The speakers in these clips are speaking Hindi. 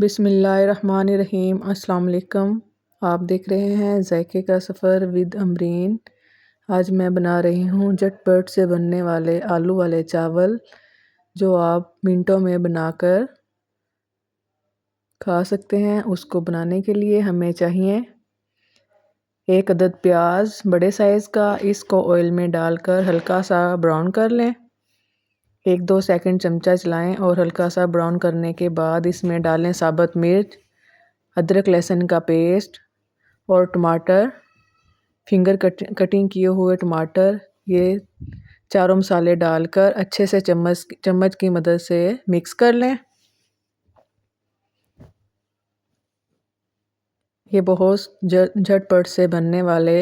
बिस्मिल्लाहिर्रहमानिर्रहीम। अस्सलाम वालेकुम। आप देख रहे हैं जायके का सफ़र विद अमरीन। आज मैं बना रही हूँ झटपट से बनने वाले आलू वाले चावल, जो आप मिनटों में बनाकर खा सकते हैं। उसको बनाने के लिए हमें चाहिए 1 अदद प्याज बड़े साइज़ का। इसको ऑयल में डालकर हल्का सा ब्राउन कर लें। 1-2 सेकंड चमचा चलाएं और हल्का सा ब्राउन करने के बाद इसमें डालें साबुत मिर्च, अदरक लहसुन का पेस्ट और टमाटर, फिंगर कटिंग किए हुए टमाटर। ये चारों मसाले डालकर अच्छे से चम्मच की मदद से मिक्स कर लें। ये बहुत झटपट से बनने वाले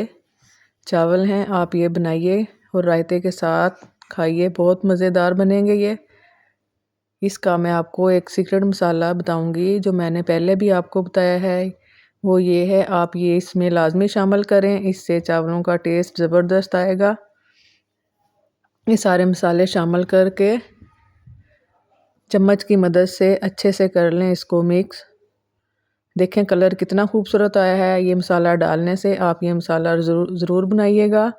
चावल हैं। आप ये बनाइए और रायते के साथ खाइए, बहुत मज़ेदार बनेंगे ये। इसका मैं आपको एक सीक्रेट मसाला बताऊंगी, जो मैंने पहले भी आपको बताया है। वो ये है, आप ये इसमें लाजमी शामिल करें, इससे चावलों का टेस्ट ज़बरदस्त आएगा। ये सारे मसाले शामिल करके चम्मच की मदद से अच्छे से कर लें इसको मिक्स। देखें कलर कितना खूबसूरत आया है ये मसाला डालने से। आप ये मसाला ज़रूर बनाइएगा।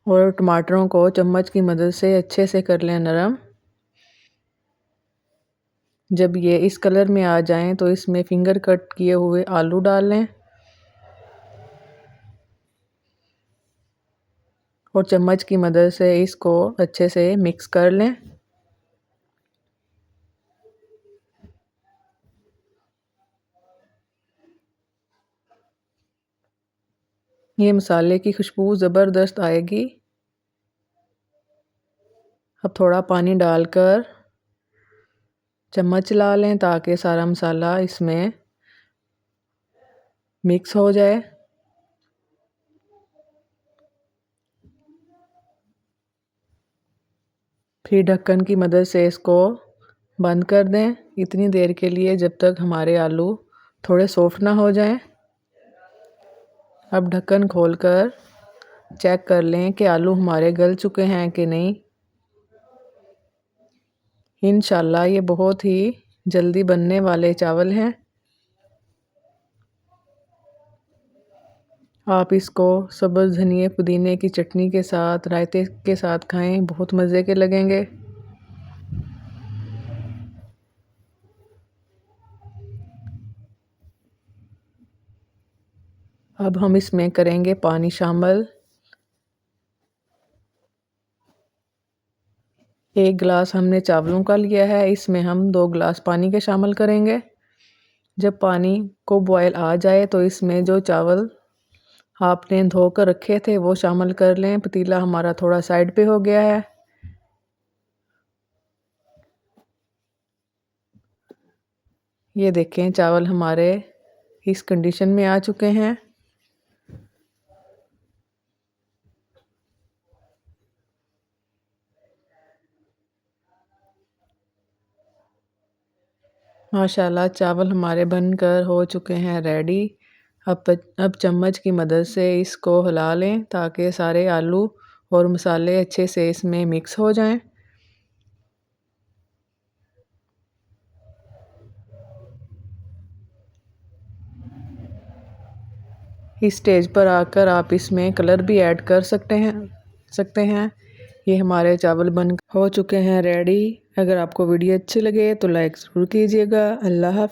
और टमाटरों को चम्मच की मदद से अच्छे से कर लें नरम। जब ये इस कलर में आ जाएं तो इसमें फिंगर कट किए हुए आलू डाल लें और चम्मच की मदद से इसको अच्छे से मिक्स कर लें। ये मसाले की खुशबू ज़बरदस्त आएगी। अब थोड़ा पानी डालकर चम्मच चला लें ताकि सारा मसाला इसमें मिक्स हो जाए। फिर ढक्कन की मदद से इसको बंद कर दें इतनी देर के लिए जब तक हमारे आलू थोड़े सॉफ्ट ना हो जाएं। अब ढक्कन खोलकर चेक कर लें कि आलू हमारे गल चुके हैं कि नहीं। इंशाल्लाह ये बहुत ही जल्दी बनने वाले चावल हैं। आप इसको सब्ज़ धनिए पुदीने की चटनी के साथ, रायते के साथ खाएं, बहुत मज़े के लगेंगे। अब हम इसमें करेंगे पानी शामिल। 1 गिलास हमने चावलों का लिया है, इसमें हम 2 गिलास पानी के शामिल करेंगे। जब पानी को बॉयल आ जाए तो इसमें जो चावल आपने धोकर रखे थे वो शामिल कर लें। पतीला हमारा थोड़ा साइड पे हो गया है। ये देखें चावल हमारे इस कंडीशन में आ चुके हैं। माशाल्लाह चावल हमारे बनकर हो चुके हैं रेडी। अब चम्मच की मदद से इसको हिला लें ताकि सारे आलू और मसाले अच्छे से इसमें मिक्स हो जाएं। इस स्टेज पर आकर आप इसमें कलर भी ऐड कर सकते हैं। ये हमारे चावल बन हो चुके हैं रेडी। अगर आपको वीडियो अच्छी लगे तो लाइक ज़रूर कीजिएगा। अल्लाह हाफ़िज़।